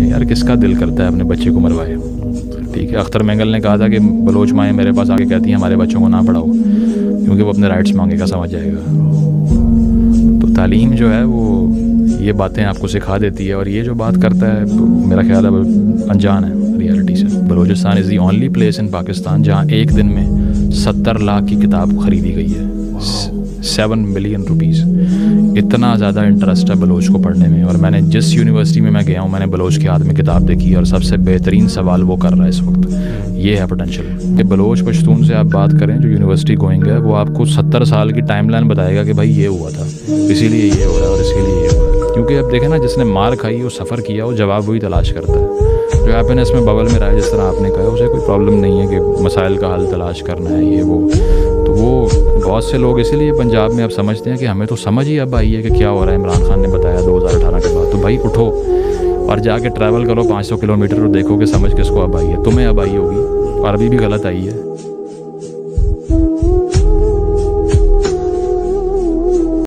यार किसका दिल करता है अपने बच्चे को मरवाए। ठीक है, अख्तर मेंगल ने कहा था कि बलोच माएँ मेरे पास आके कहती हैं हमारे बच्चों को ना पढ़ाओ क्योंकि वो अपने राइट्स मांगेगा, समझ जाएगा। तो तालीम जो है वो ये बातें आपको सिखा देती है, और ये जो बात करता है तो मेरा ख्याल है अनजान है रियलिटी से। Balochistan is the only place in Pakistan जहाँ एक दिन में 70 लाख की किताब ख़रीदी गई है, 7 मिलियन रुपीज़। इतना ज़्यादा इंटरेस्ट है बलोच को पढ़ने में। और मैंने जिस यूनिवर्सिटी में मैं गया हूँ, मैंने बलोच के हाथ में किताब देखी और सबसे बेहतरीन सवाल वो कर रहा है इस वक्त। ये है पोटेंशियल कि बलोच पश्तून से आप बात करें जो यूनिवर्सिटी गोइंग है, वो आपको 70 साल की टाइमलाइन बताएगा कि भाई ये हुआ था, इसीलिए ये हो रहा है और इसीलिए ये हुआ है। क्योंकि अब देखें ना, जिसने मार खाई, वो सफ़र किया, वो जवाब वही तलाश करता है। जो हैप्पीनेस में बबल में रहा है, जिस तरह आपने कहा, उसे कोई प्रॉब्लम नहीं है कि मसाइल का हल तलाश करना है ये वो। तो वो बहुत से लोग इसीलिए पंजाब में अब समझते हैं कि हमें तो समझ ही अब आई है कि क्या हो रहा है। इमरान खान ने बताया 2018 के बाद। तो भाई उठो और जाके ट्रैवल करो 500 किलोमीटर और देखो कि समझ किसको अब आई है। तुम्हें अब आई होगी और अभी भी गलत आई है।